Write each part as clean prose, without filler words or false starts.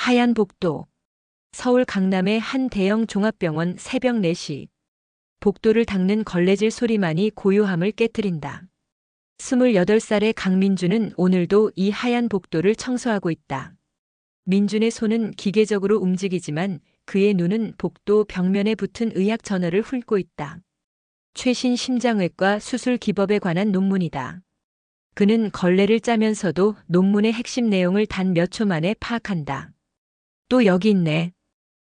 하얀 복도. 서울 강남의 한 대형 종합병원 새벽 4시. 복도를 닦는 걸레질 소리만이 고요함을 깨뜨린다. 28살의 강민주는 오늘도 이 하얀 복도를 청소하고 있다. 민준의 손은 기계적으로 움직이지만 그의 눈은 복도 벽면에 붙은 의학 저널을 훑고 있다. 최신 심장외과 수술 기법에 관한 논문이다. 그는 걸레를 짜면서도 논문의 핵심 내용을 단 몇 초 만에 파악한다. 또 여기 있네.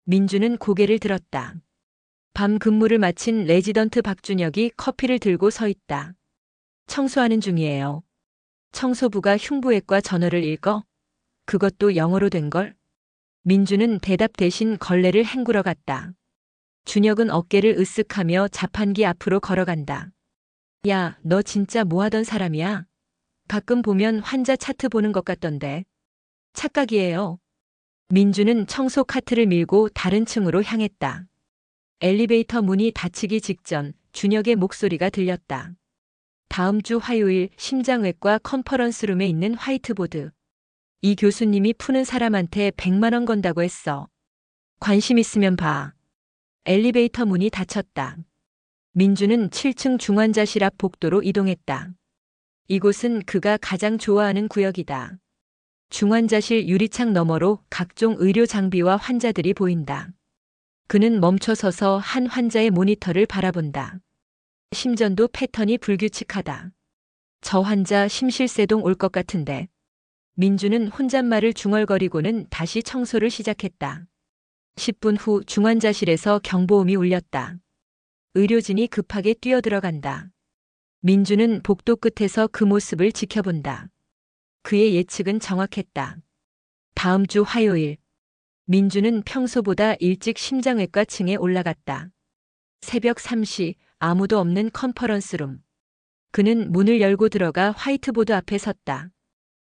민주는 고개를 들었다. 밤 근무를 마친 레지던트 박준혁이 커피를 들고 서 있다. 청소하는 중이에요. 청소부가 흉부외과 전화를 읽어? 그것도 영어로 된 걸? 민주는 대답 대신 걸레를 헹구러 갔다. 준혁은 어깨를 으쓱하며 자판기 앞으로 걸어간다. 야, 너 진짜 뭐 하던 사람이야? 가끔 보면 환자 차트 보는 것 같던데. 착각이에요. 민주는 청소 카트를 밀고 다른 층으로 향했다. 엘리베이터 문이 닫히기 직전 준혁의 목소리가 들렸다. 다음 주 화요일 심장외과 컨퍼런스룸에 있는 화이트보드. 이 교수님이 푸는 사람한테 100만 원 건다고 했어. 관심 있으면 봐. 엘리베이터 문이 닫혔다. 민주는 7층 중환자실 앞 복도로 이동했다. 이곳은 그가 가장 좋아하는 구역이다. 중환자실 유리창 너머로 각종 의료 장비와 환자들이 보인다. 그는 멈춰서서 한 환자의 모니터를 바라본다. 심전도 패턴이 불규칙하다. 저 환자 심실세동 올 것 같은데. 민주는 혼잣말을 중얼거리고는 다시 청소를 시작했다. 10분 후 중환자실에서 경보음이 울렸다. 의료진이 급하게 뛰어들어간다. 민주는 복도 끝에서 그 모습을 지켜본다. 그의 예측은 정확했다. 다음 주 화요일. 민주는 평소보다 일찍 심장외과 층에 올라갔다. 새벽 3시 아무도 없는 컨퍼런스룸. 그는 문을 열고 들어가 화이트보드 앞에 섰다.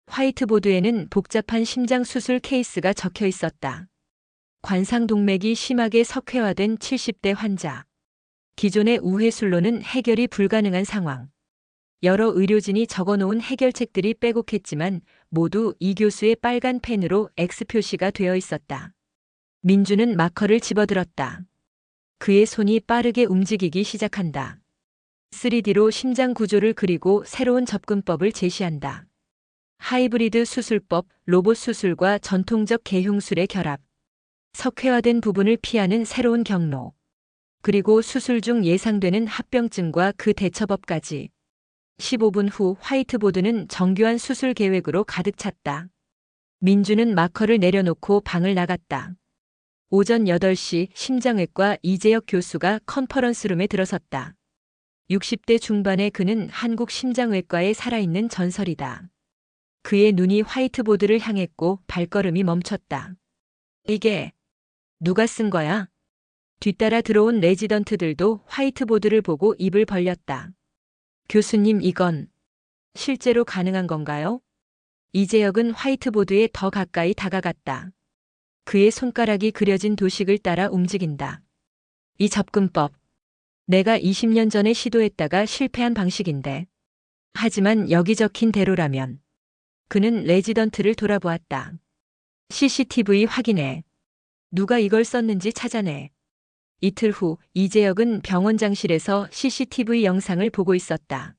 화이트보드에는 복잡한 심장 수술 케이스가 적혀 있었다. 관상동맥이 심하게 석회화된 70대 환자. 기존의 우회술로는 해결이 불가능한 상황. 여러 의료진이 적어놓은 해결책들이 빼곡했지만 모두 이 교수의 빨간 펜으로 X 표시가 되어 있었다. 민주는 마커를 집어들었다. 그의 손이 빠르게 움직이기 시작한다. 3D로 심장 구조를 그리고 새로운 접근법을 제시한다. 하이브리드 수술법, 로봇 수술과 전통적 개흉술의 결합. 석회화된 부분을 피하는 새로운 경로. 그리고 수술 중 예상되는 합병증과 그 대처법까지. 15분 후 화이트보드는 정교한 수술 계획으로 가득 찼다. 민주는 마커를 내려놓고 방을 나갔다. 오전 8시 심장외과 이재혁 교수가 컨퍼런스룸에 들어섰다. 60대 중반의 그는 한국 심장외과의 살아있는 전설이다. 그의 눈이 화이트보드를 향했고 발걸음이 멈췄다. 이게 누가 쓴 거야? 뒤따라 들어온 레지던트들도 화이트보드를 보고 입을 벌렸다. 교수님, 이건 실제로 가능한 건가요? 이재혁은 화이트보드에 더 가까이 다가갔다. 그의 손가락이 그려진 도식을 따라 움직인다. 이 접근법. 내가 20년 전에 시도했다가 실패한 방식인데. 하지만 여기 적힌 대로라면. 그는 레지던트를 돌아보았다. CCTV 확인해. 누가 이걸 썼는지 찾아내. 이틀 후 이재혁은 병원장실에서 CCTV 영상을 보고 있었다.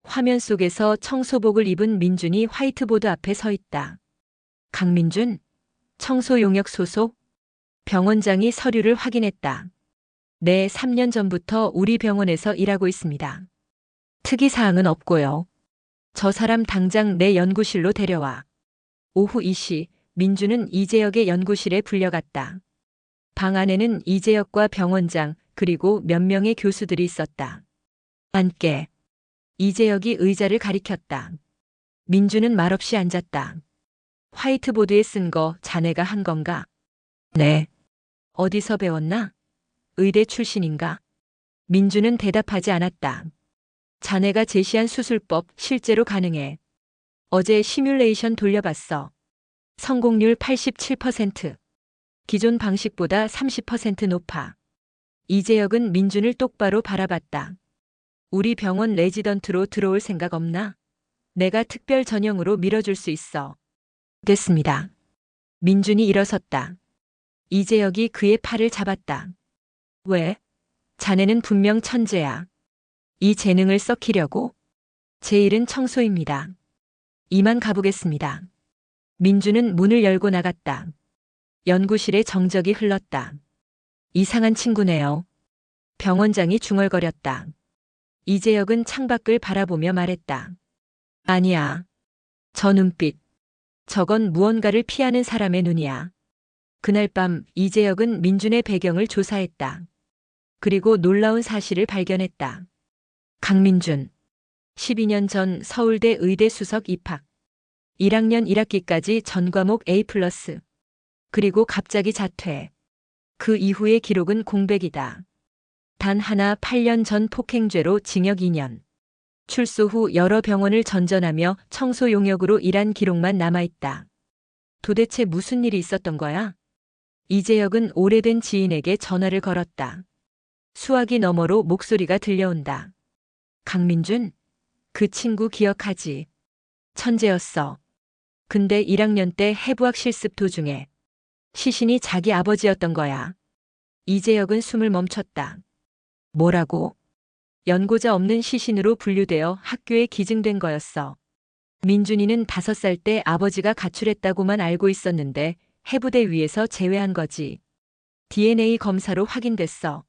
화면 속에서 청소복을 입은 민준이 화이트보드 앞에 서 있다. 강민준? 청소용역 소속? 병원장이 서류를 확인했다. 네, 3년 전부터 우리 병원에서 일하고 있습니다. 특이사항은 없고요. 저 사람 당장 내 연구실로 데려와. 오후 2시 민준은 이재혁의 연구실에 불려갔다. 방 안에는 이재혁과 병원장 그리고 몇 명의 교수들이 있었다. 앉게. 이재혁이 의자를 가리켰다. 민주는 말없이 앉았다. 화이트보드에 쓴 거 자네가 한 건가? 네. 어디서 배웠나? 의대 출신인가? 민주는 대답하지 않았다. 자네가 제시한 수술법 실제로 가능해. 어제 시뮬레이션 돌려봤어. 성공률 87%. 기존 방식보다 30% 높아. 이재혁은 민준을 똑바로 바라봤다. 우리 병원 레지던트로 들어올 생각 없나? 내가 특별 전형으로 밀어줄 수 있어. 됐습니다. 민준이 일어섰다. 이재혁이 그의 팔을 잡았다. 왜? 자네는 분명 천재야. 이 재능을 썩히려고? 제 일은 청소입니다. 이만 가보겠습니다. 민준은 문을 열고 나갔다. 연구실에 정적이 흘렀다. 이상한 친구네요. 병원장이 중얼거렸다. 이재혁은 창밖을 바라보며 말했다. 아니야. 저 눈빛. 저건 무언가를 피하는 사람의 눈이야. 그날 밤 이재혁은 민준의 배경을 조사했다. 그리고 놀라운 사실을 발견했다. 강민준. 12년 전 서울대 의대 수석 입학. 1학년 1학기까지 전 과목 A+. 그리고 갑자기 자퇴. 그 이후의 기록은 공백이다. 단 하나 8년 전 폭행죄로 징역 2년. 출소 후 여러 병원을 전전하며 청소 용역으로 일한 기록만 남아있다. 도대체 무슨 일이 있었던 거야? 이재혁은 오래된 지인에게 전화를 걸었다. 수화기 너머로 목소리가 들려온다. 강민준? 그 친구 기억하지? 천재였어. 근데 1학년 때 해부학 실습 도중에 시신이 자기 아버지였던 거야. 이재혁은 숨을 멈췄다. 뭐라고? 연고자 없는 시신으로 분류되어 학교에 기증된 거였어. 민준이는 5살 때 아버지가 가출했다고만 알고 있었는데 해부대 위에서 제외한 거지. DNA 검사로 확인됐어.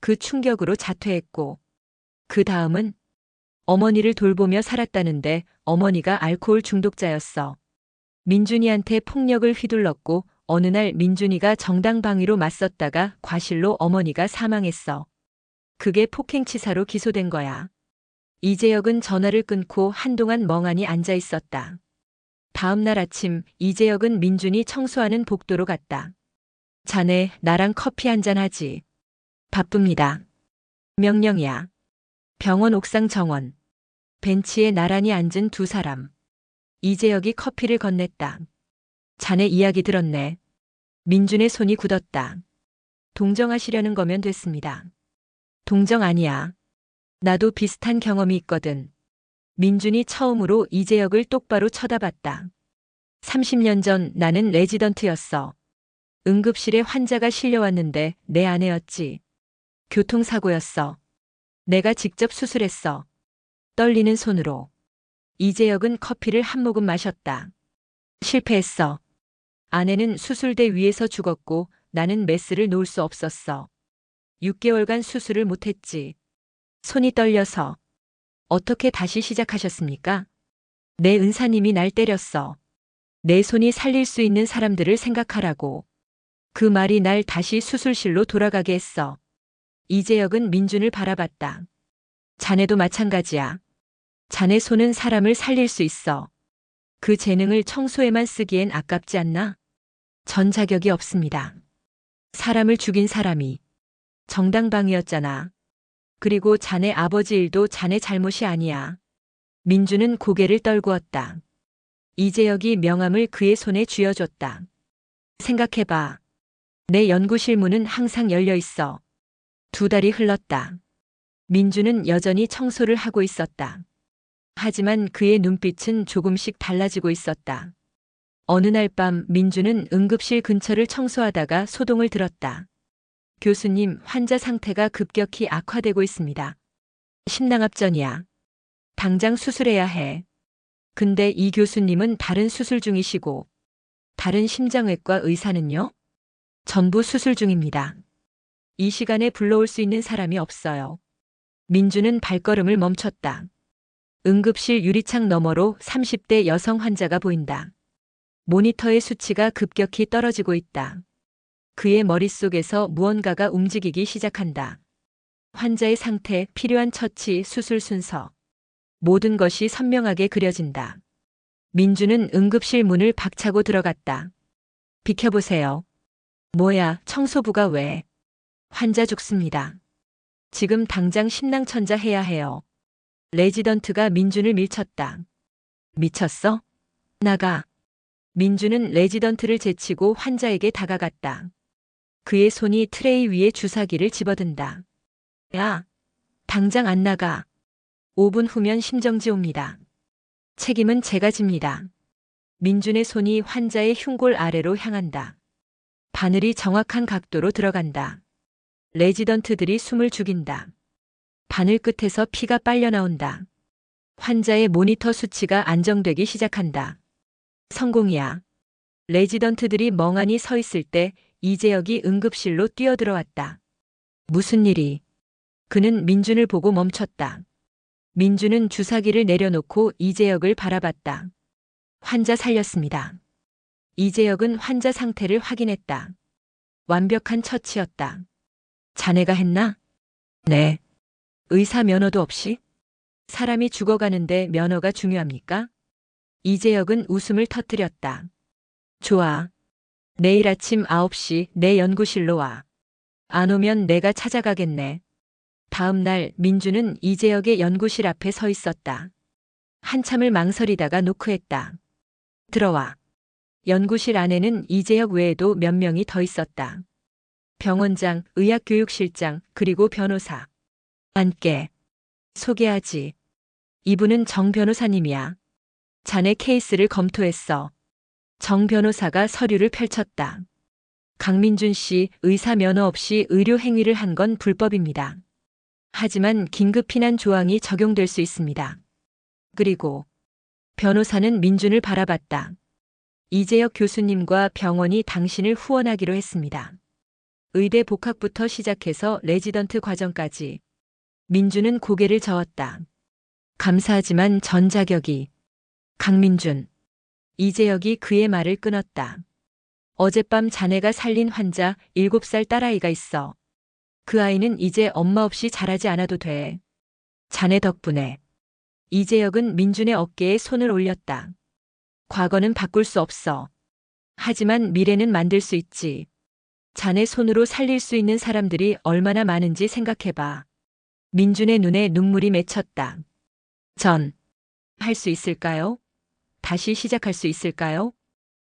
그 충격으로 자퇴했고. 그 다음은 어머니를 돌보며 살았다는데 어머니가 알코올 중독자였어. 민준이한테 폭력을 휘둘렀고 어느 날 민준이가 정당방위로 맞섰다가 과실로 어머니가 사망했어. 그게 폭행치사로 기소된 거야. 이재혁은 전화를 끊고 한동안 멍하니 앉아 있었다. 다음 날 아침 이재혁은 민준이 청소하는 복도로 갔다. 자네 나랑 커피 한잔 하지. 바쁩니다. 명령이야. 병원 옥상 정원. 벤치에 나란히 앉은 두 사람. 이재혁이 커피를 건넸다. 자네 이야기 들었네. 민준의 손이 굳었다. 동정하시려는 거면 됐습니다. 동정 아니야. 나도 비슷한 경험이 있거든. 민준이 처음으로 이재혁을 똑바로 쳐다봤다. 30년 전 나는 레지던트였어. 응급실에 환자가 실려왔는데 내 아내였지. 교통사고였어. 내가 직접 수술했어. 떨리는 손으로. 이재혁은 커피를 한 모금 마셨다. 실패했어. 아내는 수술대 위에서 죽었고 나는 메스를 놓을 수 없었어. 6개월간 수술을 못했지. 손이 떨려서. 어떻게 다시 시작하셨습니까? 내 은사님이 날 때렸어. 내 손이 살릴 수 있는 사람들을 생각하라고. 그 말이 날 다시 수술실로 돌아가게 했어. 이재혁은 민준을 바라봤다. 자네도 마찬가지야. 자네 손은 사람을 살릴 수 있어. 그 재능을 청소에만 쓰기엔 아깝지 않나? 전 자격이 없습니다. 사람을 죽인 사람이 정당방위였잖아. 그리고 자네 아버지 일도 자네 잘못이 아니야. 민준은 고개를 떨구었다. 이재혁이 명함을 그의 손에 쥐어줬다. 생각해봐. 내 연구실 문은 항상 열려 있어. 2달이 흘렀다. 민준은 여전히 청소를 하고 있었다. 하지만 그의 눈빛은 조금씩 달라지고 있었다. 어느 날 밤 민준은 응급실 근처를 청소하다가 소동을 들었다. 교수님, 환자 상태가 급격히 악화되고 있습니다. 심낭압전이야. 당장 수술해야 해. 근데 이 교수님은 다른 수술 중이시고, 다른 심장외과 의사는요? 전부 수술 중입니다. 이 시간에 불러올 수 있는 사람이 없어요. 민준은 발걸음을 멈췄다. 응급실 유리창 너머로 30대 여성 환자가 보인다. 모니터의 수치가 급격히 떨어지고 있다. 그의 머릿속에서 무언가가 움직이기 시작한다. 환자의 상태, 필요한 처치, 수술 순서. 모든 것이 선명하게 그려진다. 민준은 응급실 문을 박차고 들어갔다. 비켜보세요. 뭐야, 청소부가 왜? 환자 죽습니다. 지금 당장 심낭천자 해야 해요. 레지던트가 민준을 밀쳤다. 미쳤어? 나가. 민준은 레지던트를 제치고 환자에게 다가갔다. 그의 손이 트레이 위에 주사기를 집어든다. 야, 당장 안 나가. 5분 후면 심정지 옵니다. 책임은 제가 집니다. 민준의 손이 환자의 흉골 아래로 향한다. 바늘이 정확한 각도로 들어간다. 레지던트들이 숨을 죽인다. 바늘 끝에서 피가 빨려 나온다. 환자의 모니터 수치가 안정되기 시작한다. 성공이야. 레지던트들이 멍하니 서 있을 때 이재혁이 응급실로 뛰어들어왔다. 무슨 일이? 그는 민준을 보고 멈췄다. 민준은 주사기를 내려놓고 이재혁을 바라봤다. 환자 살렸습니다. 이재혁은 환자 상태를 확인했다. 완벽한 처치였다. 자네가 했나? 네. 의사 면허도 없이? 사람이 죽어가는데 면허가 중요합니까? 이재혁은 웃음을 터뜨렸다. 좋아. 내일 아침 9시 내 연구실로 와. 안 오면 내가 찾아가겠네. 다음 날 민주는 이재혁의 연구실 앞에 서 있었다. 한참을 망설이다가 노크했다. 들어와. 연구실 안에는 이재혁 외에도 몇 명이 더 있었다. 병원장, 의학교육실장, 그리고 변호사. 앉게. 소개하지. 이분은 정 변호사님이야. 자네 케이스를 검토했어. 정 변호사가 서류를 펼쳤다. 강민준 씨 의사 면허 없이 의료 행위를 한 건 불법입니다. 하지만 긴급 피난 조항이 적용될 수 있습니다. 그리고 변호사는 민준을 바라봤다. 이재혁 교수님과 병원이 당신을 후원하기로 했습니다. 의대 복학부터 시작해서 레지던트 과정까지. 민준은 고개를 저었다. 감사하지만 전 자격이. 강민준. 이재혁이 그의 말을 끊었다. 어젯밤 자네가 살린 환자 7살 딸아이가 있어. 그 아이는 이제 엄마 없이 자라지 않아도 돼. 자네 덕분에. 이재혁은 민준의 어깨에 손을 올렸다. 과거는 바꿀 수 없어. 하지만 미래는 만들 수 있지. 자네 손으로 살릴 수 있는 사람들이 얼마나 많은지 생각해봐. 민준의 눈에 눈물이 맺혔다. 할 수 있을까요? 다시 시작할 수 있을까요?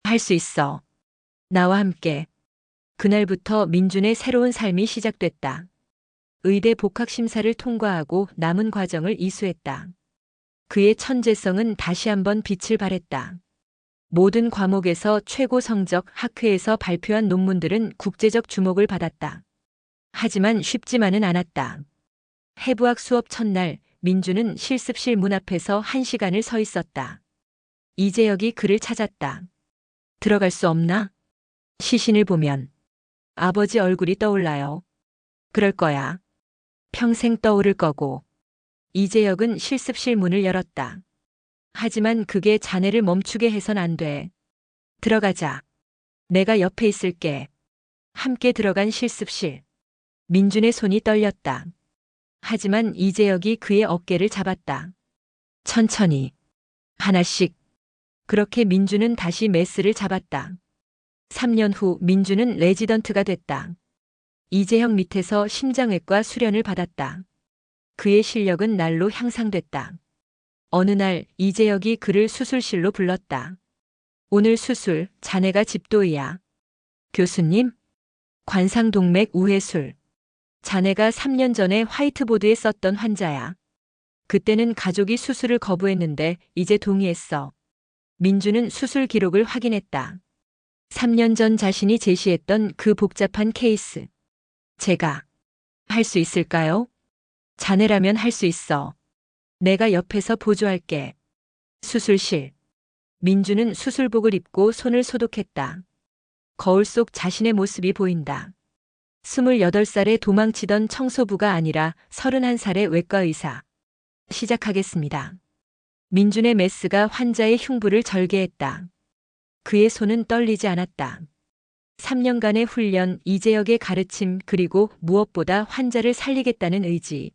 할 수 있어. 나와 함께. 그날부터 민준의 새로운 삶이 시작됐다. 의대 복학 심사를 통과하고 남은 과정을 이수했다. 그의 천재성은 다시 한번 빛을 발했다. 모든 과목에서 최고 성적, 학회에서 발표한 논문들은 국제적 주목을 받았다. 하지만 쉽지만은 않았다. 해부학 수업 첫날, 민준은 실습실 문 앞에서 1시간을 서 있었다. 이재혁이 그를 찾았다. 들어갈 수 없나? 시신을 보면 아버지 얼굴이 떠올라요. 그럴 거야. 평생 떠오를 거고. 이재혁은 실습실 문을 열었다. 하지만 그게 자네를 멈추게 해선 안 돼. 들어가자. 내가 옆에 있을게. 함께 들어간 실습실. 민준의 손이 떨렸다. 하지만 이재혁이 그의 어깨를 잡았다. 천천히. 하나씩. 그렇게 민준은 다시 메스를 잡았다. 3년 후 민준은 레지던트가 됐다. 이재혁 밑에서 심장외과 수련을 받았다. 그의 실력은 날로 향상됐다. 어느 날 이재혁이 그를 수술실로 불렀다. 오늘 수술, 자네가 집도의야. 교수님? 관상동맥 우회술. 자네가 3년 전에 화이트보드에 썼던 환자야. 그때는 가족이 수술을 거부했는데 이제 동의했어. 민주는 수술 기록을 확인했다. 3년 전 자신이 제시했던 그 복잡한 케이스. 제가 할 수 있을까요? 자네라면 할 수 있어. 내가 옆에서 보조할게. 수술실. 민주는 수술복을 입고 손을 소독했다. 거울 속 자신의 모습이 보인다. 28살에 도망치던 청소부가 아니라 31살의 외과 의사. 시작하겠습니다. 민준의 메스가 환자의 흉부를 절개했다. 그의 손은 떨리지 않았다. 3년간의 훈련, 이재혁의 가르침, 그리고 무엇보다 환자를 살리겠다는 의지.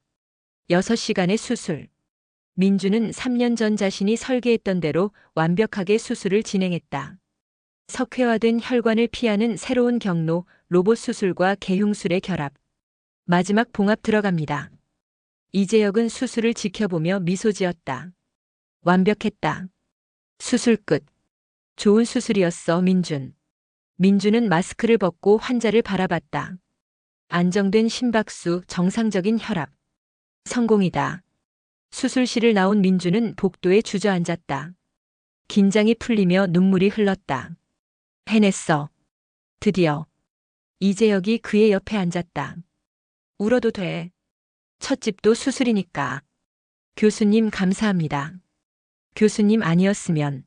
6시간의 수술. 민주는 3년 전 자신이 설계했던 대로 완벽하게 수술을 진행했다. 석회화된 혈관을 피하는 새로운 경로, 로봇 수술과 개흉술의 결합. 마지막 봉합 들어갑니다. 이재혁은 수술을 지켜보며 미소 지었다. 완벽했다. 수술 끝. 좋은 수술이었어, 민준. 민준은 마스크를 벗고 환자를 바라봤다. 안정된 심박수, 정상적인 혈압. 성공이다. 수술실을 나온 민준은 복도에 주저앉았다. 긴장이 풀리며 눈물이 흘렀다. 해냈어. 드디어. 이재혁이 그의 옆에 앉았다. 울어도 돼. 첫 집도 수술이니까. 교수님 감사합니다. 교수님 아니었으면.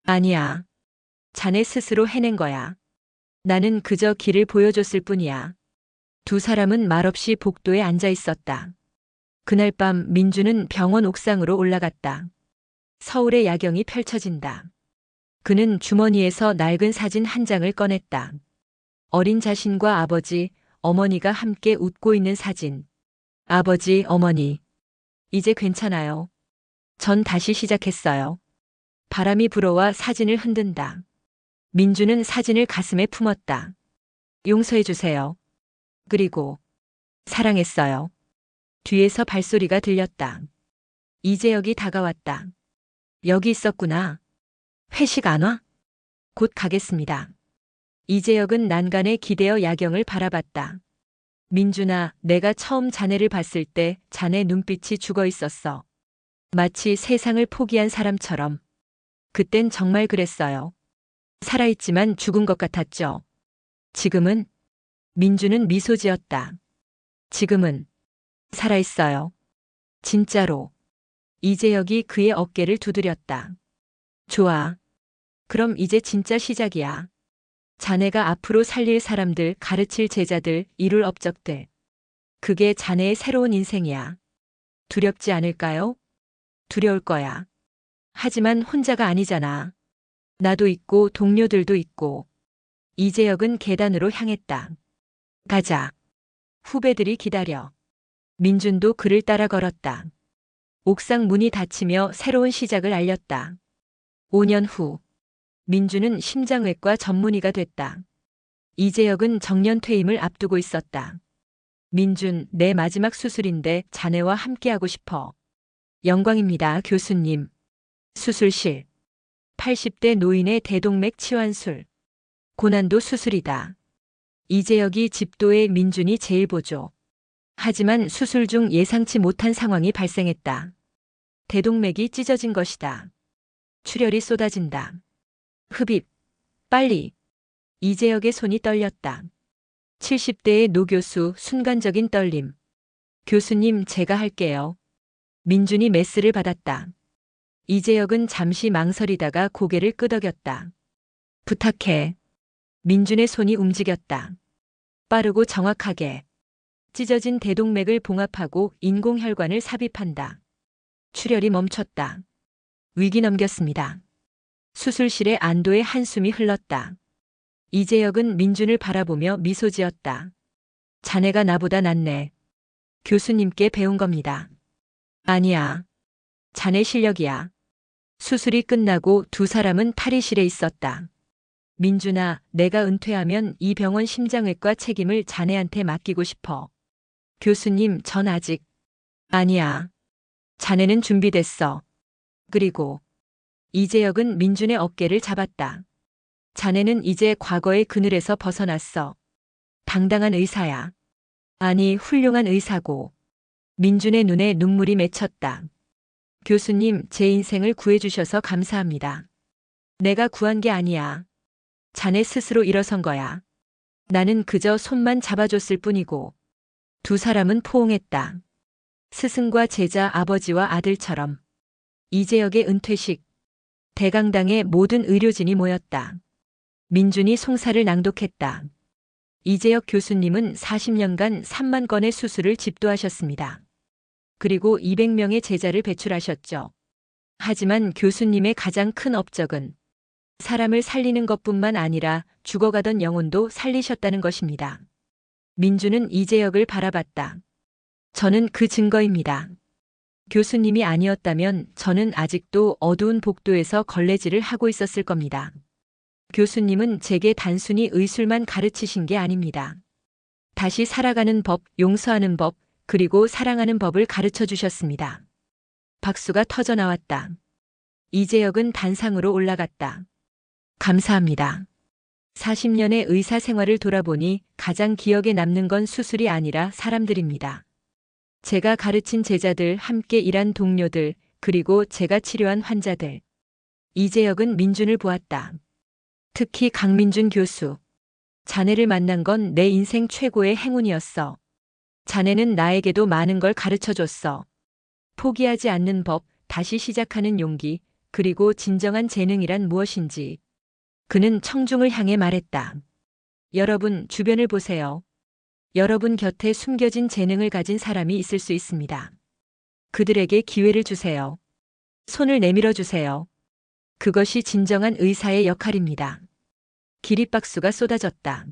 아니야. 자네 스스로 해낸 거야. 나는 그저 길을 보여줬을 뿐이야. 두 사람은 말없이 복도에 앉아 있었다. 그날 밤 민주는 병원 옥상으로 올라갔다. 서울의 야경이 펼쳐진다. 그는 주머니에서 낡은 사진 한 장을 꺼냈다. 어린 자신과 아버지, 어머니가 함께 웃고 있는 사진. 아버지, 어머니. 이제 괜찮아요. 전 다시 시작했어요. 바람이 불어와 사진을 흔든다. 민주는 사진을 가슴에 품었다. 용서해주세요. 그리고 사랑했어요. 뒤에서 발소리가 들렸다. 이재혁이 다가왔다. 여기 있었구나. 회식 안 와? 곧 가겠습니다. 이재혁은 난간에 기대어 야경을 바라봤다. 민준아, 내가 처음 자네를 봤을 때 자네 눈빛이 죽어 있었어. 마치 세상을 포기한 사람처럼. 그땐 정말 그랬어요. 살아있지만 죽은 것 같았죠. 지금은? 민주는 미소 지었다. 지금은 살아있어요. 진짜로. 이재혁이 그의 어깨를 두드렸다. 좋아. 그럼 이제 진짜 시작이야. 자네가 앞으로 살릴 사람들, 가르칠 제자들, 이룰 업적들. 그게 자네의 새로운 인생이야. 두렵지 않을까요? 두려울 거야. 하지만 혼자가 아니잖아. 나도 있고 동료들도 있고. 이재혁은 계단으로 향했다. 가자. 후배들이 기다려. 민준도 그를 따라 걸었다. 옥상 문이 닫히며 새로운 시작을 알렸다. 5년 후. 민주는 심장외과 전문의가 됐다. 이재혁은 정년 퇴임을 앞두고 있었다. 민준, 내 마지막 수술인데 자네와 함께하고 싶어. 영광입니다, 교수님. 수술실. 80대 노인의 대동맥 치환술. 고난도 수술이다. 이재혁이 집도에 민준이 제일 보조. 하지만 수술 중 예상치 못한 상황이 발생했다. 대동맥이 찢어진 것이다. 출혈이 쏟아진다. 흡입. 빨리. 이재혁의 손이 떨렸다. 70대의 노 교수 순간적인 떨림. 교수님, 제가 할게요. 민준이 메스를 받았다. 이재혁은 잠시 망설이다가 고개를 끄덕였다. 부탁해. 민준의 손이 움직였다. 빠르고 정확하게. 찢어진 대동맥을 봉합하고 인공혈관을 삽입한다. 출혈이 멈췄다. 위기 넘겼습니다. 수술실에 안도의 한숨이 흘렀다. 이재혁은 민준을 바라보며 미소 지었다. 자네가 나보다 낫네. 교수님께 배운 겁니다. 아니야. 자네 실력이야. 수술이 끝나고 두 사람은 탈의실에 있었다. 민준아, 내가 은퇴하면 이 병원 심장외과 책임을 자네한테 맡기고 싶어. 교수님, 전 아직. 아니야. 자네는 준비됐어. 그리고 이재혁은 민준의 어깨를 잡았다. 자네는 이제 과거의 그늘에서 벗어났어. 당당한 의사야. 아니, 훌륭한 의사고. 민준의 눈에 눈물이 맺혔다. 교수님, 제 인생을 구해주셔서 감사합니다. 내가 구한 게 아니야. 자네 스스로 일어선 거야. 나는 그저 손만 잡아줬을 뿐이고. 두 사람은 포옹했다. 스승과 제자, 아버지와 아들처럼. 이재혁의 은퇴식. 대강당의 모든 의료진이 모였다. 민준이 송사를 낭독했다. 이재혁 교수님은 40년간 3만 건의 수술을 집도하셨습니다. 그리고 200명의 제자를 배출하셨죠. 하지만 교수님의 가장 큰 업적은 사람을 살리는 것뿐만 아니라 죽어가던 영혼도 살리셨다는 것입니다. 민준은 이재혁을 바라봤다. 저는 그 증거입니다. 교수님이 아니었다면 저는 아직도 어두운 복도에서 걸레질을 하고 있었을 겁니다. 교수님은 제게 단순히 의술만 가르치신 게 아닙니다. 다시 살아가는 법, 용서하는 법, 그리고 사랑하는 법을 가르쳐 주셨습니다. 박수가 터져 나왔다. 이재혁은 단상으로 올라갔다. 감사합니다. 40년의 의사 생활을 돌아보니 가장 기억에 남는 건 수술이 아니라 사람들입니다. 제가 가르친 제자들, 함께 일한 동료들, 그리고 제가 치료한 환자들. 이재혁은 민준을 보았다. 특히 강민준 교수. 자네를 만난 건 내 인생 최고의 행운이었어. 자네는 나에게도 많은 걸 가르쳐 줬어. 포기하지 않는 법, 다시 시작하는 용기, 그리고 진정한 재능이란 무엇인지. 그는 청중을 향해 말했다. 여러분, 주변을 보세요. 여러분 곁에 숨겨진 재능을 가진 사람이 있을 수 있습니다. 그들에게 기회를 주세요. 손을 내밀어 주세요. 그것이 진정한 의사의 역할입니다. 기립박수가 쏟아졌다.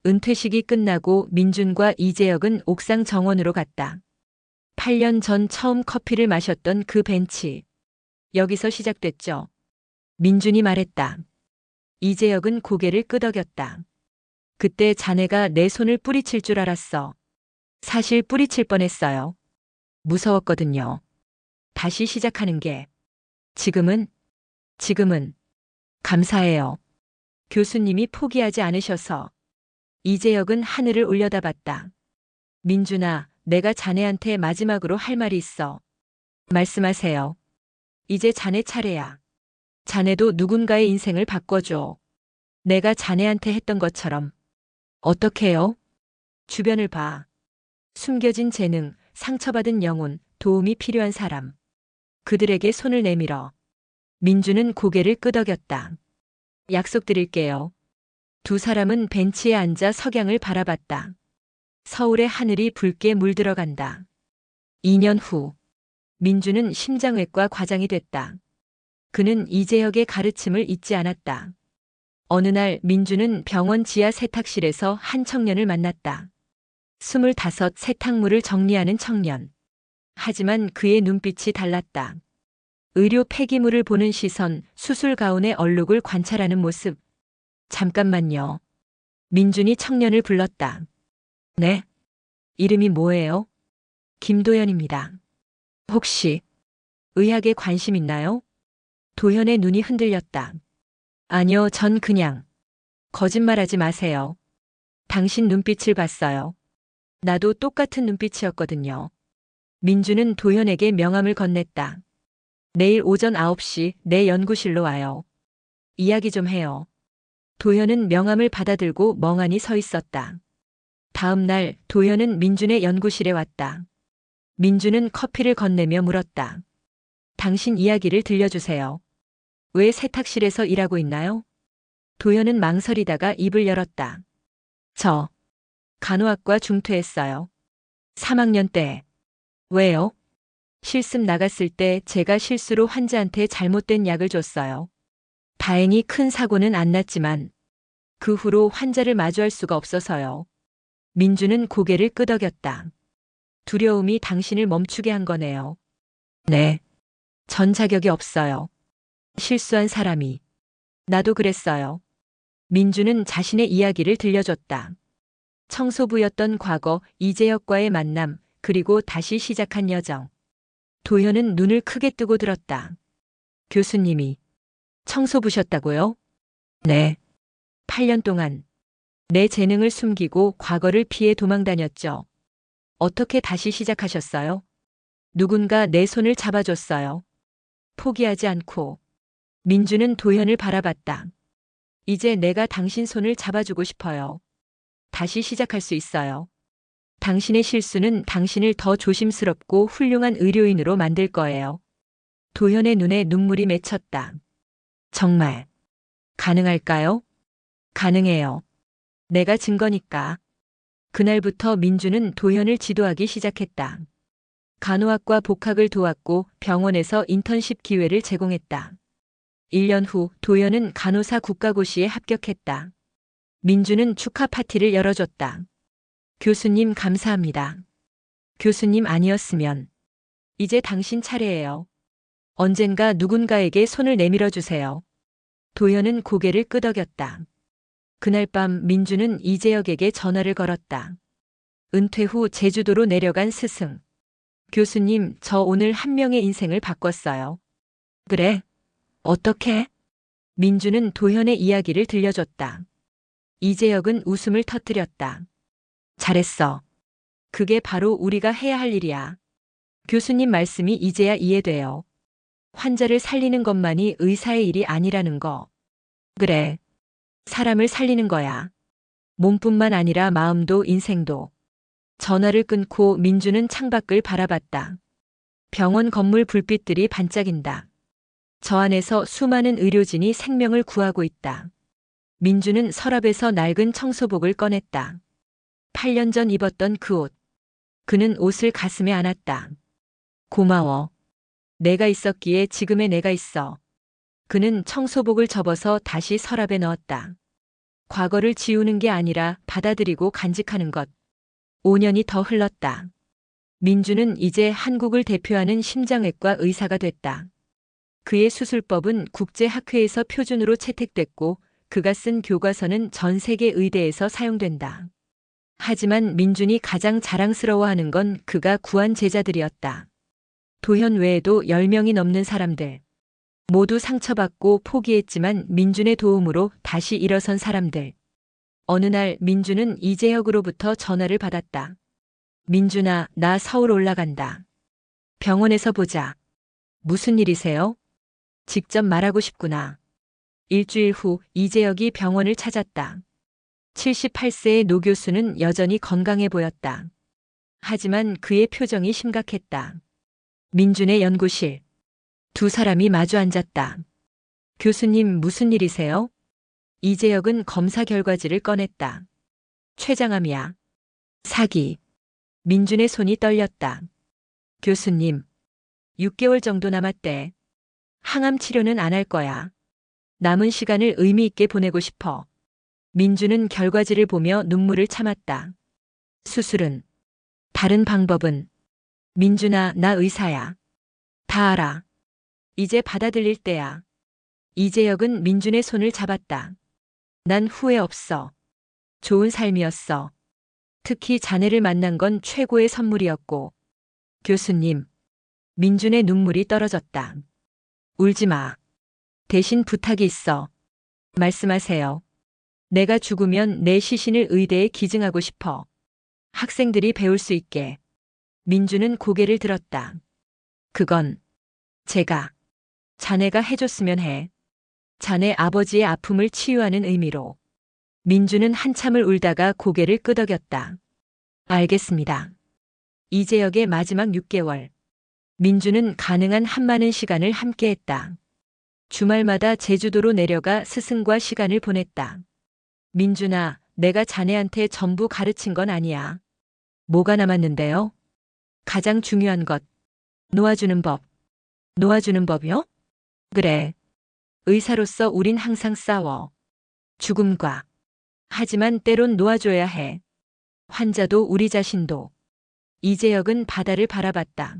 은퇴식이 끝나고 민준과 이재혁은 옥상 정원으로 갔다. 8년 전 처음 커피를 마셨던 그 벤치. 여기서 시작됐죠. 민준이 말했다. 이재혁은 고개를 끄덕였다. 그때 자네가 내 손을 뿌리칠 줄 알았어. 사실 뿌리칠 뻔했어요. 무서웠거든요. 다시 시작하는 게. 지금은 감사해요. 교수님이 포기하지 않으셔서. 이재혁은 하늘을 올려다봤다. 민준아, 내가 자네한테 마지막으로 할 말이 있어. 말씀하세요. 이제 자네 차례야. 자네도 누군가의 인생을 바꿔줘. 내가 자네한테 했던 것처럼. 어떻게요? 주변을 봐. 숨겨진 재능, 상처받은 영혼, 도움이 필요한 사람. 그들에게 손을 내밀어. 민주는 고개를 끄덕였다. 약속드릴게요. 두 사람은 벤치에 앉아 석양을 바라봤다. 서울의 하늘이 붉게 물들어간다. 2년 후, 민주는 심장외과 과장이 됐다. 그는 이재혁의 가르침을 잊지 않았다. 어느 날 민주는 병원 지하 세탁실에서 한 청년을 만났다. 25 세탁물을 정리하는 청년. 하지만 그의 눈빛이 달랐다. 의료 폐기물을 보는 시선, 수술 가운의 얼룩을 관찰하는 모습. 잠깐만요. 민준이 청년을 불렀다. 네? 이름이 뭐예요? 김도현입니다. 혹시 의학에 관심 있나요? 도현의 눈이 흔들렸다. 아니요, 전 그냥. 거짓말하지 마세요. 당신 눈빛을 봤어요. 나도 똑같은 눈빛이었거든요. 민주는 도현에게 명함을 건넸다. 내일 오전 9시 내 연구실로 와요. 이야기 좀 해요. 도현은 명함을 받아들고 멍하니 서 있었다. 다음 날 도현은 민준의 연구실에 왔다. 민준은 커피를 건네며 물었다. 당신 이야기를 들려주세요. 왜 세탁실에서 일하고 있나요? 도현은 망설이다가 입을 열었다. 저 간호학과 중퇴했어요. 3학년 때. 왜요? 실습 나갔을 때 제가 실수로 환자한테 잘못된 약을 줬어요. 다행히 큰 사고는 안 났지만 그 후로 환자를 마주할 수가 없어서요. 민주는 고개를 끄덕였다. 두려움이 당신을 멈추게 한 거네요. 네. 전 자격이 없어요. 실수한 사람이. 나도 그랬어요. 민주는 자신의 이야기를 들려줬다. 청소부였던 과거, 이재혁과의 만남, 그리고 다시 시작한 여정. 도현은 눈을 크게 뜨고 들었다. 교수님이 청소부셨다고요? 네. 8년 동안 내 재능을 숨기고 과거를 피해 도망다녔죠. 어떻게 다시 시작하셨어요? 누군가 내 손을 잡아줬어요. 포기하지 않고. 민주는 도현을 바라봤다. 이제 내가 당신 손을 잡아주고 싶어요. 다시 시작할 수 있어요. 당신의 실수는 당신을 더 조심스럽고 훌륭한 의료인으로 만들 거예요. 도현의 눈에 눈물이 맺혔다. 정말 가능할까요? 가능해요. 내가 증거니까. 그날부터 민주는 도현을 지도하기 시작했다. 간호학과 복학을 도왔고 병원에서 인턴십 기회를 제공했다. 1년 후 도현은 간호사 국가고시에 합격했다. 민주는 축하 파티를 열어줬다. 교수님 감사합니다. 교수님 아니었으면 이제 당신 차례예요. 언젠가 누군가에게 손을 내밀어 주세요. 도현은 고개를 끄덕였다. 그날 밤 민주는 이재혁에게 전화를 걸었다. 은퇴 후 제주도로 내려간 스승. 교수님, 저 오늘 한 명의 인생을 바꿨어요. 그래? 어떻게? 민주는 도현의 이야기를 들려줬다. 이재혁은 웃음을 터뜨렸다. 잘했어. 그게 바로 우리가 해야 할 일이야. 교수님 말씀이 이제야 이해돼요. 환자를 살리는 것만이 의사의 일이 아니라는 거. 그래. 사람을 살리는 거야. 몸뿐만 아니라 마음도 인생도. 전화를 끊고 민주는 창밖을 바라봤다. 병원 건물 불빛들이 반짝인다. 저 안에서 수많은 의료진이 생명을 구하고 있다. 민주는 서랍에서 낡은 청소복을 꺼냈다. 8년 전 입었던 그 옷. 그는 옷을 가슴에 안았다. 고마워. 내가 있었기에 지금의 내가 있어. 그는 청소복을 접어서 다시 서랍에 넣었다. 과거를 지우는 게 아니라 받아들이고 간직하는 것. 5년이 더 흘렀다. 민주는 이제 한국을 대표하는 심장외과 의사가 됐다. 그의 수술법은 국제학회에서 표준으로 채택됐고 그가 쓴 교과서는 전 세계 의대에서 사용된다. 하지만 민준이 가장 자랑스러워하는 건 그가 구한 제자들이었다. 도현 외에도 10명이 넘는 사람들. 모두 상처받고 포기했지만 민준의 도움으로 다시 일어선 사람들. 어느 날 민준은 이재혁으로부터 전화를 받았다. 민준아, 나 서울 올라간다. 병원에서 보자. 무슨 일이세요? 직접 말하고 싶구나. 일주일 후 이재혁이 병원을 찾았다. 78세의 노 교수는 여전히 건강해 보였다. 하지만 그의 표정이 심각했다. 민준의 연구실. 두 사람이 마주 앉았다. 교수님, 무슨 일이세요? 이재혁은 검사 결과지를 꺼냈다. 췌장암이야. 사기. 민준의 손이 떨렸다. 교수님, 6개월 정도 남았대. 항암 치료는 안 할 거야. 남은 시간을 의미 있게 보내고 싶어. 민준은 결과지를 보며 눈물을 참았다. 수술은? 다른 방법은? 민준아, 나 의사야. 다 알아. 이제 받아들일 때야. 이재혁은 민준의 손을 잡았다. 난 후회 없어. 좋은 삶이었어. 특히 자네를 만난 건 최고의 선물이었고. 교수님. 민준의 눈물이 떨어졌다. 울지 마. 대신 부탁이 있어. 말씀하세요. 내가 죽으면 내 시신을 의대에 기증하고 싶어. 학생들이 배울 수 있게. 민준은 고개를 들었다. 그건 제가 자네가 해줬으면 해. 자네 아버지의 아픔을 치유하는 의미로. 민준은 한참을 울다가 고개를 끄덕였다. 알겠습니다. 이재혁의 마지막 6개월. 민준은 가능한 한 많은 시간을 함께했다. 주말마다 제주도로 내려가 스승과 시간을 보냈다. 민준아, 내가 자네한테 전부 가르친 건 아니야. 뭐가 남았는데요? 가장 중요한 것. 놓아주는 법. 놓아주는 법이요? 그래. 의사로서 우린 항상 싸워. 죽음과. 하지만 때론 놓아줘야 해. 환자도 우리 자신도. 이재혁은 바다를 바라봤다.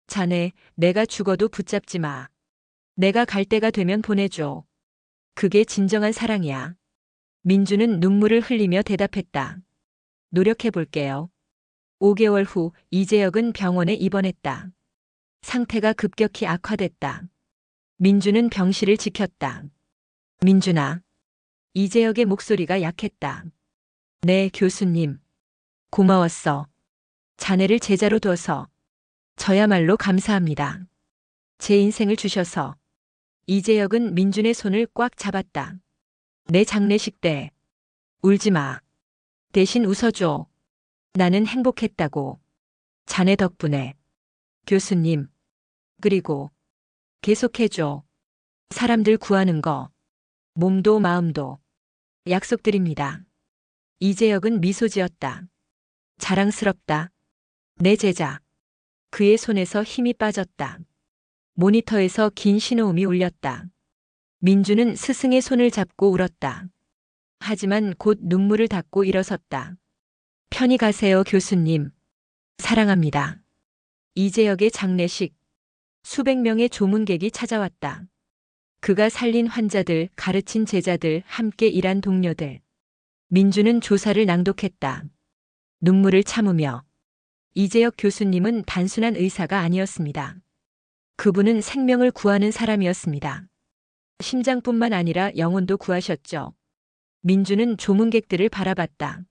자네, 내가 죽어도 붙잡지 마. 내가 갈 때가 되면 보내줘. 그게 진정한 사랑이야. 민주는 눈물을 흘리며 대답했다. 노력해볼게요. 5개월 후 이재혁은 병원에 입원했다. 상태가 급격히 악화됐다. 민주는 병실을 지켰다. 민준아. 이재혁의 목소리가 약했다. 네, 교수님. 고마웠어. 자네를 제자로 둬서. 저야말로 감사합니다. 제 인생을 주셔서. 이재혁은 민준의 손을 꽉 잡았다. 내 장례식 때. 울지 마. 대신 웃어줘. 나는 행복했다고. 자네 덕분에. 교수님. 그리고 계속해줘. 사람들 구하는 거. 몸도 마음도. 약속드립니다. 이재혁은 미소 지었다. 자랑스럽다. 내 제자. 그의 손에서 힘이 빠졌다. 모니터에서 긴 신호음이 울렸다. 민주는 스승의 손을 잡고 울었다. 하지만 곧 눈물을 닦고 일어섰다. 편히 가세요, 교수님. 사랑합니다. 이재혁의 장례식. 수백 명의 조문객이 찾아왔다. 그가 살린 환자들, 가르친 제자들, 함께 일한 동료들. 민주는 조사를 낭독했다. 눈물을 참으며. 이재혁 교수님은 단순한 의사가 아니었습니다. 그분은 생명을 구하는 사람이었습니다. 심장뿐만 아니라 영혼도 구하셨죠. 민주는 조문객들을 바라봤다.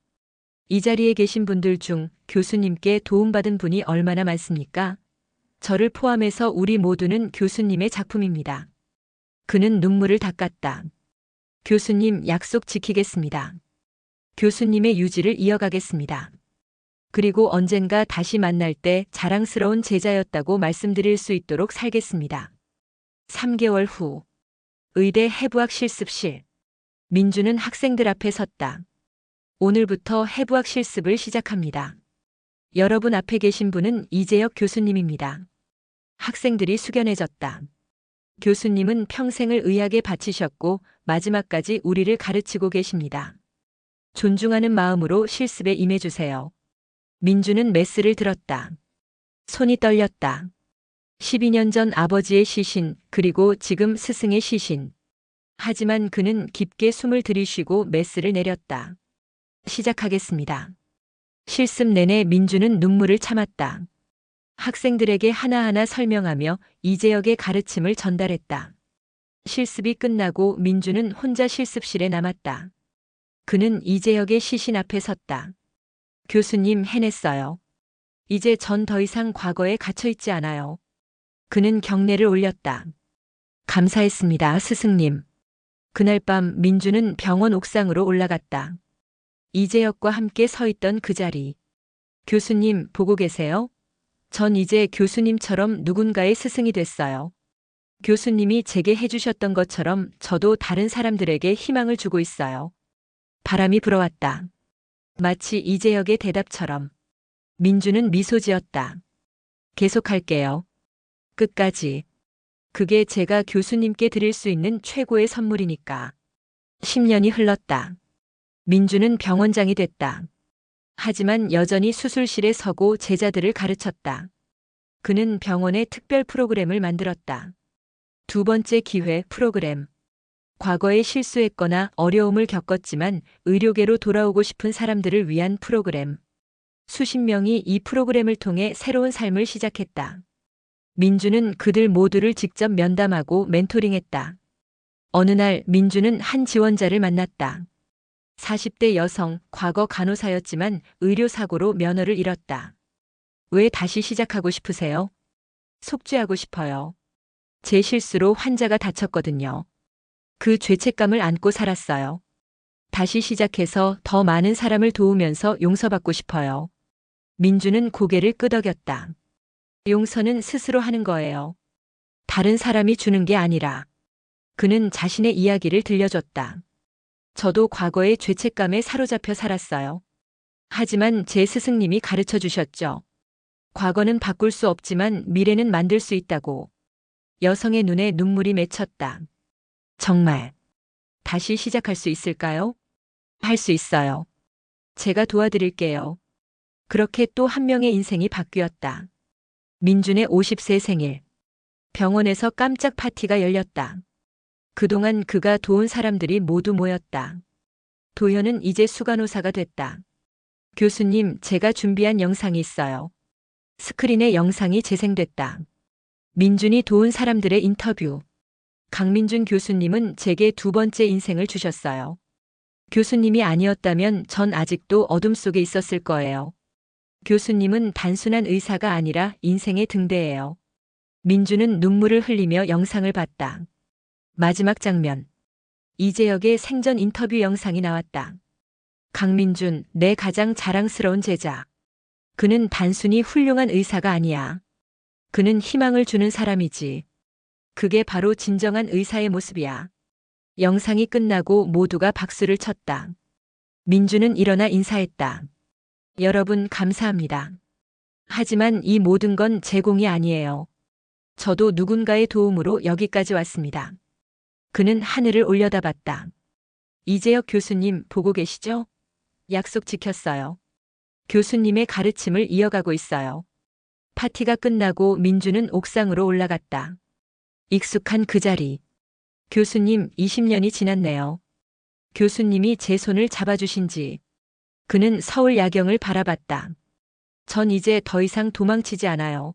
이 자리에 계신 분들 중 교수님께 도움받은 분이 얼마나 많습니까? 저를 포함해서 우리 모두는 교수님의 작품입니다. 그는 눈물을 닦았다. 교수님, 약속 지키겠습니다. 교수님의 유지를 이어가겠습니다. 그리고 언젠가 다시 만날 때 자랑스러운 제자였다고 말씀드릴 수 있도록 살겠습니다. 3개월 후, 의대 해부학 실습실. 민주는 학생들 앞에 섰다. 오늘부터 해부학 실습을 시작합니다. 여러분 앞에 계신 분은 이재혁 교수님입니다. 학생들이 숙연해졌다. 교수님은 평생을 의학에 바치셨고 마지막까지 우리를 가르치고 계십니다. 존중하는 마음으로 실습에 임해주세요. 민주는 메스를 들었다. 손이 떨렸다. 12년 전 아버지의 시신, 그리고 지금 스승의 시신. 하지만 그는 깊게 숨을 들이쉬고 메스를 내렸다. 시작하겠습니다. 실습 내내 민주는 눈물을 참았다. 학생들에게 하나하나 설명하며 이재혁의 가르침을 전달했다. 실습이 끝나고 민주는 혼자 실습실에 남았다. 그는 이재혁의 시신 앞에 섰다. 교수님, 해냈어요. 이제 전 더 이상 과거에 갇혀있지 않아요. 그는 경례를 올렸다. 감사했습니다, 스승님. 그날 밤 민주는 병원 옥상으로 올라갔다. 이재혁과 함께 서 있던 그 자리. 교수님, 보고 계세요? 전 이제 교수님처럼 누군가의 스승이 됐어요. 교수님이 제게 해주셨던 것처럼 저도 다른 사람들에게 희망을 주고 있어요. 바람이 불어왔다. 마치 이재혁의 대답처럼. 민주는 미소 지었다. 계속할게요. 끝까지. 그게 제가 교수님께 드릴 수 있는 최고의 선물이니까. 10년이 흘렀다. 민주는 병원장이 됐다. 하지만 여전히 수술실에 서고 제자들을 가르쳤다. 그는 병원에 특별 프로그램을 만들었다. 두 번째 기회 프로그램. 과거에 실수했거나 어려움을 겪었지만 의료계로 돌아오고 싶은 사람들을 위한 프로그램. 수십 명이 이 프로그램을 통해 새로운 삶을 시작했다. 민주는 그들 모두를 직접 면담하고 멘토링했다. 어느 날 민주는 한 지원자를 만났다. 40대 여성, 과거 간호사였지만 의료사고로 면허를 잃었다. 왜 다시 시작하고 싶으세요? 속죄하고 싶어요. 제 실수로 환자가 다쳤거든요. 그 죄책감을 안고 살았어요. 다시 시작해서 더 많은 사람을 도우면서 용서받고 싶어요. 민주는 고개를 끄덕였다. 용서는 스스로 하는 거예요. 다른 사람이 주는 게 아니라. 그는 자신의 이야기를 들려줬다. 저도 과거의 죄책감에 사로잡혀 살았어요. 하지만 제 스승님이 가르쳐 주셨죠. 과거는 바꿀 수 없지만 미래는 만들 수 있다고. 여성의 눈에 눈물이 맺혔다. 정말. 다시 시작할 수 있을까요? 할 수 있어요. 제가 도와드릴게요. 그렇게 또 한 명의 인생이 바뀌었다. 민준의 50세 생일. 병원에서 깜짝 파티가 열렸다. 그동안 그가 도운 사람들이 모두 모였다. 도현은 이제 수간호사가 됐다. 교수님, 제가 준비한 영상이 있어요. 스크린에 영상이 재생됐다. 민준이 도운 사람들의 인터뷰. 강민준 교수님은 제게 두 번째 인생을 주셨어요. 교수님이 아니었다면 전 아직도 어둠 속에 있었을 거예요. 교수님은 단순한 의사가 아니라 인생의 등대예요. 민주는 눈물을 흘리며 영상을 봤다. 마지막 장면. 이재혁의 생전 인터뷰 영상이 나왔다. 강민준, 내 가장 자랑스러운 제자. 그는 단순히 훌륭한 의사가 아니야. 그는 희망을 주는 사람이지. 그게 바로 진정한 의사의 모습이야. 영상이 끝나고 모두가 박수를 쳤다. 민주는 일어나 인사했다. 여러분, 감사합니다. 하지만 이 모든 건 제 공이 아니에요. 저도 누군가의 도움으로 여기까지 왔습니다. 그는 하늘을 올려다봤다. 이재혁 교수님, 보고 계시죠? 약속 지켰어요. 교수님의 가르침을 이어가고 있어요. 파티가 끝나고 민주는 옥상으로 올라갔다. 익숙한 그 자리. 교수님, 20년이 지났네요. 교수님이 제 손을 잡아주신 지. 그는 서울 야경을 바라봤다. 전 이제 더 이상 도망치지 않아요.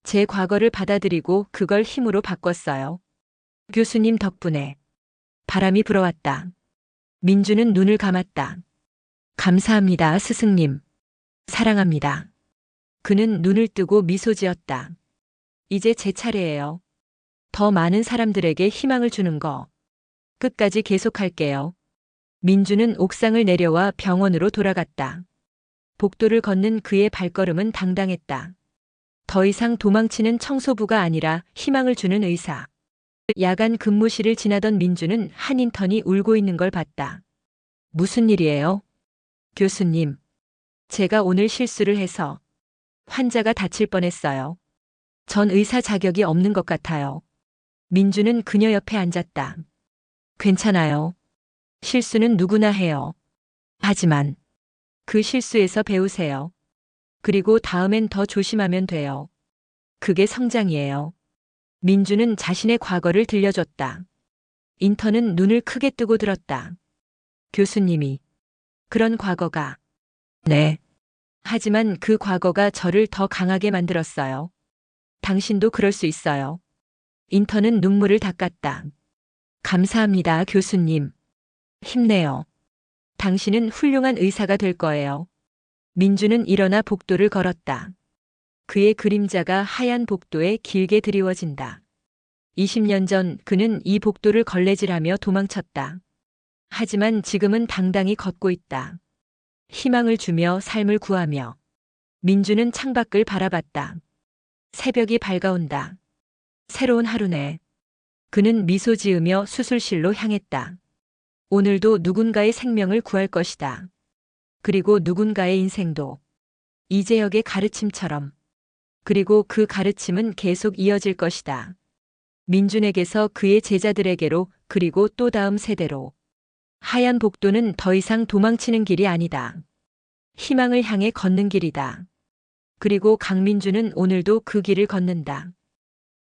제 과거를 받아들이고 그걸 힘으로 바꿨어요. 교수님 덕분에. 바람이 불어왔다. 민주는 눈을 감았다. 감사합니다, 스승님. 사랑합니다. 그는 눈을 뜨고 미소 지었다. 이제 제 차례예요. 더 많은 사람들에게 희망을 주는 거. 끝까지 계속할게요. 민주는 옥상을 내려와 병원으로 돌아갔다. 복도를 걷는 그의 발걸음은 당당했다. 더 이상 도망치는 청소부가 아니라 희망을 주는 의사. 야간 근무실을 지나던 민주는 한 인턴이 울고 있는 걸 봤다. 무슨 일이에요? 교수님. 제가 오늘 실수를 해서 환자가 다칠 뻔했어요. 전 의사 자격이 없는 것 같아요. 민주는 그녀 옆에 앉았다. 괜찮아요. 실수는 누구나 해요. 하지만 그 실수에서 배우세요. 그리고 다음엔 더 조심하면 돼요. 그게 성장이에요. 민주는 자신의 과거를 들려줬다. 인턴은 눈을 크게 뜨고 들었다. 교수님이 그런 과거가. 네. 하지만 그 과거가 저를 더 강하게 만들었어요. 당신도 그럴 수 있어요. 인턴은 눈물을 닦았다. 감사합니다, 교수님. 힘내요. 당신은 훌륭한 의사가 될 거예요. 민주는 일어나 복도를 걸었다. 그의 그림자가 하얀 복도에 길게 드리워진다. 20년 전 그는 이 복도를 걸레질하며 도망쳤다. 하지만 지금은 당당히 걷고 있다. 희망을 주며 삶을 구하며. 민주는 창밖을 바라봤다. 새벽이 밝아온다. 새로운 하루네. 그는 미소 지으며 수술실로 향했다. 오늘도 누군가의 생명을 구할 것이다. 그리고 누군가의 인생도. 이재혁의 가르침처럼. 그리고 그 가르침은 계속 이어질 것이다. 민준에게서 그의 제자들에게로 그리고 또 다음 세대로. 하얀 복도는 더 이상 도망치는 길이 아니다. 희망을 향해 걷는 길이다. 그리고 강민주는 오늘도 그 길을 걷는다.